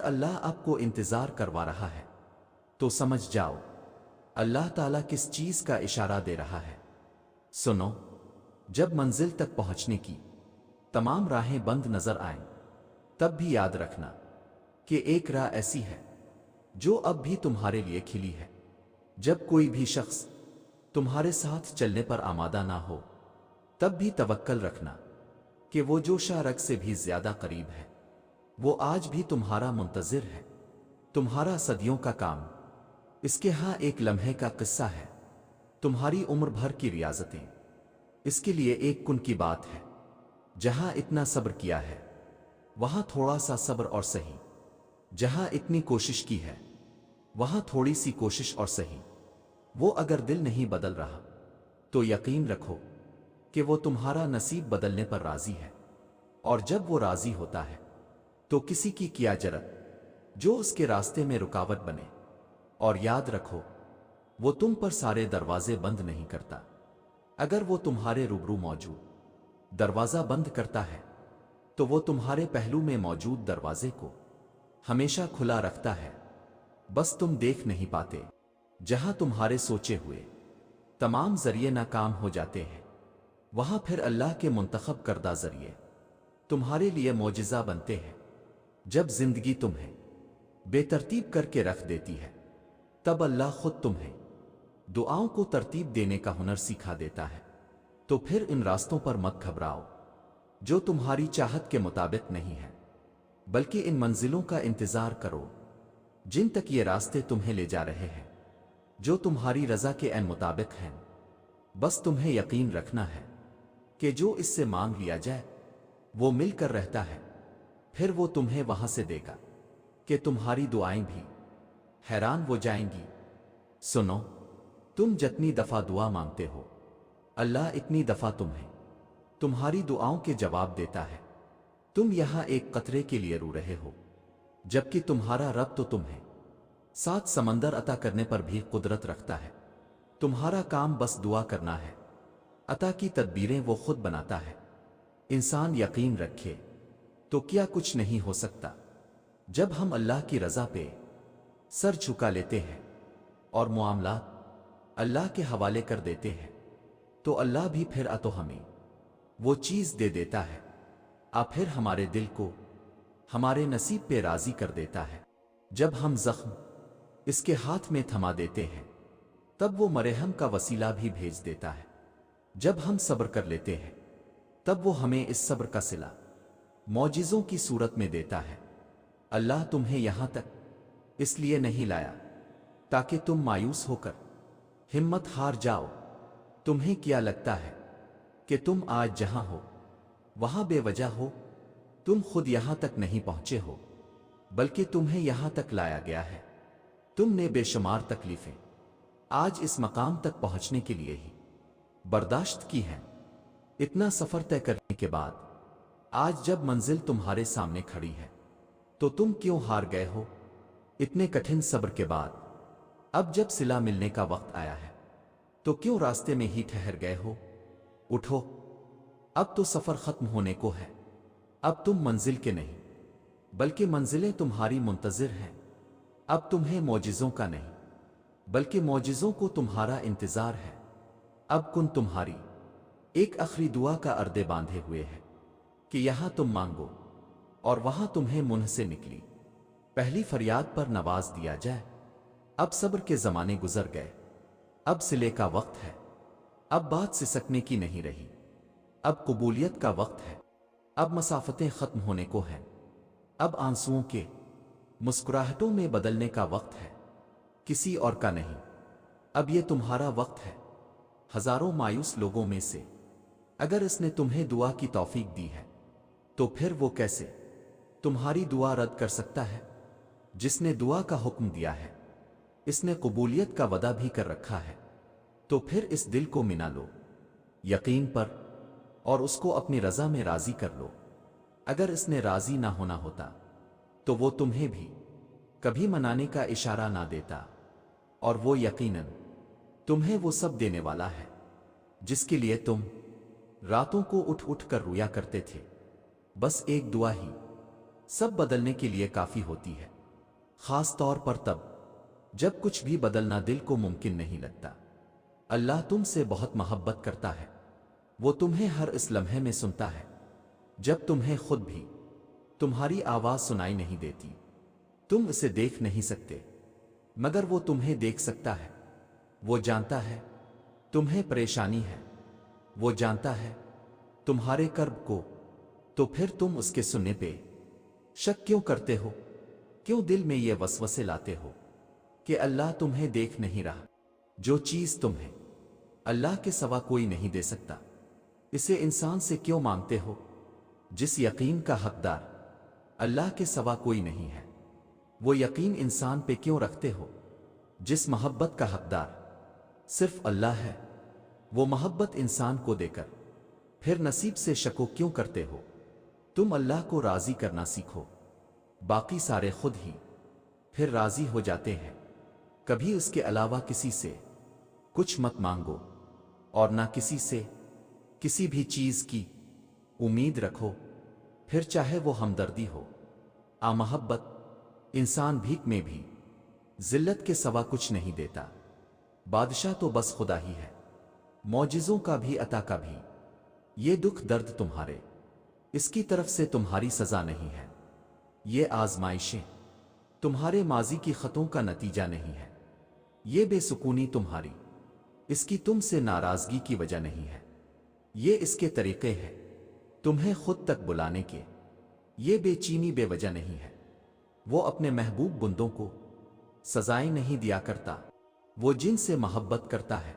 اللہ آپ کو انتظار کروا رہا ہے تو سمجھ جاؤ اللہ تعالیٰ کس چیز کا اشارہ دے رہا ہے۔ سنو، جب منزل تک پہنچنے کی تمام راہیں بند نظر آئیں تب بھی یاد رکھنا کہ ایک راہ ایسی ہے جو اب بھی تمہارے لیے کھلی ہے۔ جب کوئی بھی شخص تمہارے ساتھ چلنے پر آمادہ نہ ہو تب بھی توکل رکھنا کہ وہ جو شارک سے بھی زیادہ قریب ہے وہ آج بھی تمہارا منتظر ہے۔ تمہارا صدیوں کا کام اس کے ہاں ایک لمحے کا قصہ ہے، تمہاری عمر بھر کی ریاضتیں اس کے لیے ایک کن کی بات ہے۔ جہاں اتنا صبر کیا ہے وہاں تھوڑا سا صبر اور سہی، جہاں اتنی کوشش کی ہے وہاں تھوڑی سی کوشش اور سہی۔ وہ اگر دل نہیں بدل رہا تو یقین رکھو کہ وہ تمہارا نصیب بدلنے پر راضی ہے، اور جب وہ راضی ہوتا ہے تو کسی کی کیا جرأت جو اس کے راستے میں رکاوٹ بنے۔ اور یاد رکھو وہ تم پر سارے دروازے بند نہیں کرتا، اگر وہ تمہارے روبرو موجود دروازہ بند کرتا ہے تو وہ تمہارے پہلو میں موجود دروازے کو ہمیشہ کھلا رکھتا ہے، بس تم دیکھ نہیں پاتے۔ جہاں تمہارے سوچے ہوئے تمام ذریعے ناکام ہو جاتے ہیں وہاں پھر اللہ کے منتخب کردہ ذریعے تمہارے لیے معجزہ بنتے ہیں۔ جب زندگی تمہیں بے ترتیب کر کے رکھ دیتی ہے تب اللہ خود تمہیں دعاؤں کو ترتیب دینے کا ہنر سکھا دیتا ہے۔ تو پھر ان راستوں پر مت گھبراؤ جو تمہاری چاہت کے مطابق نہیں ہے، بلکہ ان منزلوں کا انتظار کرو جن تک یہ راستے تمہیں لے جا رہے ہیں، جو تمہاری رضا کے عین مطابق ہیں۔ بس تمہیں یقین رکھنا ہے کہ جو اس سے مانگ لیا جائے وہ مل کر رہتا ہے، پھر وہ تمہیں وہاں سے دے گا کہ تمہاری دعائیں بھی حیران ہو جائیں گی۔ سنو، تم جتنی دفعہ دعا مانگتے ہو اللہ اتنی دفعہ تمہیں تمہاری دعاؤں کے جواب دیتا ہے۔ تم یہاں ایک قطرے کے لیے رو رہے ہو جبکہ تمہارا رب تو تمہیں 7 سمندر عطا کرنے پر بھی قدرت رکھتا ہے۔ تمہارا کام بس دعا کرنا ہے، عطا کی تدبیریں وہ خود بناتا ہے۔ انسان یقین رکھے تو کیا کچھ نہیں ہو سکتا۔ جب ہم اللہ کی رضا پہ سر جھکا لیتے ہیں اور معاملات اللہ کے حوالے کر دیتے ہیں تو اللہ بھی پھر تو ہمیں وہ چیز دے دیتا ہے، پھر ہمارے دل کو ہمارے نصیب پہ راضی کر دیتا ہے۔ جب ہم زخم اس کے ہاتھ میں تھما دیتے ہیں تب وہ مرہم کا وسیلہ بھی بھیج دیتا ہے۔ جب ہم صبر کر لیتے ہیں تب وہ ہمیں اس صبر کا صلہ معجزوں کی صورت میں دیتا ہے۔ اللہ تمہیں یہاں تک اس لیے نہیں لایا تاکہ تم مایوس ہو کر ہمت ہار جاؤ۔ تمہیں کیا لگتا ہے کہ تم آج جہاں ہو وہاں بے وجہ ہو؟ تم خود یہاں تک نہیں پہنچے ہو بلکہ تمہیں یہاں تک لایا گیا ہے۔ تم نے بے شمار تکلیفیں آج اس مقام تک پہنچنے کے لیے ہی برداشت کی ہیں۔ اتنا سفر طے کرنے کے بعد آج جب منزل تمہارے سامنے کھڑی ہے تو تم کیوں ہار گئے ہو؟ اتنے کٹھن صبر کے بعد اب جب صلہ ملنے کا وقت آیا ہے تو کیوں راستے میں ہی ٹھہر گئے ہو؟ اٹھو، اب تو سفر ختم ہونے کو ہے۔ اب تم منزل کے نہیں بلکہ منزلیں تمہاری منتظر ہیں۔ اب تمہیں معجزوں کا نہیں بلکہ معجزوں کو تمہارا انتظار ہے۔ اب کن تمہاری ایک آخری دعا کا اردے باندھے ہوئے ہے کہ یہاں تم مانگو اور وہاں تمہیں منہ سے نکلی پہلی فریاد پر نواز دیا جائے۔ اب صبر کے زمانے گزر گئے، اب صلے کا وقت ہے۔ اب بات سسکنے کی نہیں رہی، اب قبولیت کا وقت ہے۔ اب مسافتیں ختم ہونے کو ہیں، اب آنسوؤں کے مسکراہٹوں میں بدلنے کا وقت ہے، کسی اور کا نہیں۔ اب یہ تمہارا وقت ہے۔ ہزاروں مایوس لوگوں میں سے اگر اس نے تمہیں دعا کی توفیق دی ہے تو پھر وہ کیسے تمہاری دعا رد کر سکتا ہے؟ جس نے دعا کا حکم دیا ہے اس نے قبولیت کا وعدہ بھی کر رکھا ہے، تو پھر اس دل کو منا لو یقین پر اور اس کو اپنی رضا میں راضی کر لو۔ اگر اس نے راضی نہ ہونا ہوتا تو وہ تمہیں بھی کبھی منانے کا اشارہ نہ دیتا، اور وہ یقیناً تمہیں وہ سب دینے والا ہے جس کے لیے تم راتوں کو اٹھ اٹھ کر رویا کرتے تھے۔ بس ایک دعا ہی سب بدلنے کے لیے کافی ہوتی ہے۔ خاص طور پر تب جب کچھ بھی بدلنا دل کو ممکن نہیں لگتا۔ اللہ تم سے بہت محبت کرتا ہے، وہ تمہیں ہر اس لمحے میں سنتا ہے جب تمہیں خود بھی تمہاری آواز سنائی نہیں دیتی۔ تم اسے دیکھ نہیں سکتے مگر وہ تمہیں دیکھ سکتا ہے۔ وہ جانتا ہے تمہیں پریشانی ہے، وہ جانتا ہے تمہارے کرب کو، تو پھر تم اس کے سننے پہ شک کیوں کرتے ہو؟ کیوں دل میں یہ وسوسے لاتے ہو کہ اللہ تمہیں دیکھ نہیں رہا؟ جو چیز تمہیں اللہ کے سوا کوئی نہیں دے سکتا، اسے انسان سے کیوں مانگتے ہو؟ جس یقین کا حقدار اللہ کے سوا کوئی نہیں ہے، وہ یقین انسان پہ کیوں رکھتے ہو؟ جس محبت کا حقدار صرف اللہ ہے، وہ محبت انسان کو دے کر پھر نصیب سے شکو کیوں کرتے ہو؟ تم اللہ کو راضی کرنا سیکھو، باقی سارے خود ہی پھر راضی ہو جاتے ہیں۔ کبھی اس کے علاوہ کسی سے کچھ مت مانگو، اور نہ کسی سے کسی بھی چیز کی امید رکھو، پھر چاہے وہ ہمدردی ہو محبت۔ انسان بھیک میں بھی ذلت کے سوا کچھ نہیں دیتا، بادشاہ تو بس خدا ہی ہے، معجزوں کا بھی عطا کا بھی۔ یہ دکھ درد تمہارے اس کی طرف سے تمہاری سزا نہیں ہے، یہ آزمائشیں تمہارے ماضی کی خطوں کا نتیجہ نہیں ہے، یہ بے سکونی تمہاری اس کی تم سے ناراضگی کی وجہ نہیں ہے، یہ اس کے طریقے ہیں تمہیں خود تک بلانے کے، یہ بے چینی بے وجہ نہیں ہے۔ وہ اپنے محبوب بندوں کو سزائیں نہیں دیا کرتا، وہ جن سے محبت کرتا ہے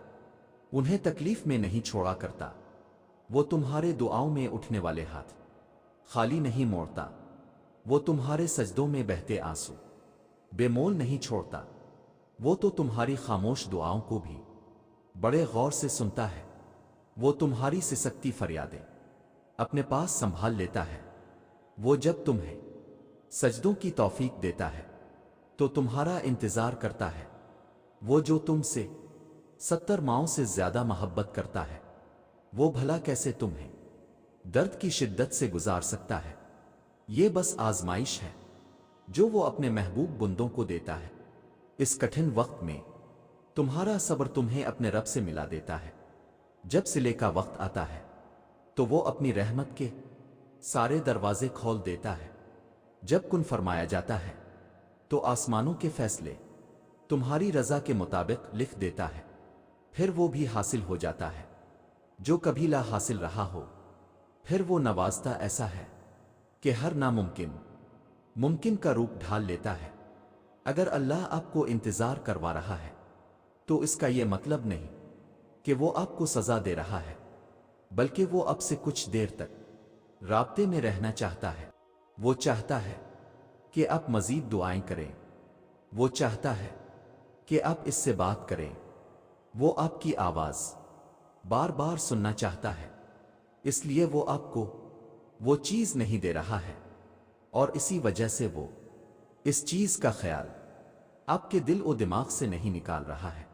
انہیں تکلیف میں نہیں چھوڑا کرتا۔ وہ تمہارے دعاؤں میں اٹھنے والے ہاتھ خالی نہیں موڑتا، وہ تمہارے سجدوں میں بہتے آنسو بے مول نہیں چھوڑتا، وہ تو تمہاری خاموش دعاؤں کو بھی بڑے غور سے سنتا ہے، وہ تمہاری سسکتی فریادیں اپنے پاس سنبھال لیتا ہے۔ وہ جب تمہیں سجدوں کی توفیق دیتا ہے تو تمہارا انتظار کرتا ہے، وہ جو تم سے 70 ماؤں سے زیادہ محبت کرتا ہے، وہ بھلا کیسے تمہیں درد کی شدت سے گزار سکتا ہے؟ یہ بس آزمائش ہے جو وہ اپنے محبوب بندوں کو دیتا ہے۔ اس کٹھن وقت میں تمہارا صبر تمہیں اپنے رب سے ملا دیتا ہے۔ جب صلے کا وقت آتا ہے تو وہ اپنی رحمت کے سارے دروازے کھول دیتا ہے۔ جب کن فرمایا جاتا ہے تو آسمانوں کے فیصلے تمہاری رضا کے مطابق لکھ دیتا ہے، پھر وہ بھی حاصل ہو جاتا ہے جو کبھی لا حاصل رہا ہو۔ پھر وہ نوازتا ایسا ہے کہ ہر ناممکن ممکن کا روپ ڈھال لیتا ہے۔ اگر اللہ آپ کو انتظار کروا رہا ہے تو اس کا یہ مطلب نہیں کہ وہ آپ کو سزا دے رہا ہے، بلکہ وہ آپ سے کچھ دیر تک رابطے میں رہنا چاہتا ہے۔ وہ چاہتا ہے کہ آپ مزید دعائیں کریں، وہ چاہتا ہے کہ آپ اس سے بات کریں، وہ آپ کی آواز بار بار سننا چاہتا ہے، اس لیے وہ آپ کو وہ چیز نہیں دے رہا ہے، اور اسی وجہ سے وہ اس چیز کا خیال آپ کے دل و دماغ سے نہیں نکال رہا ہے۔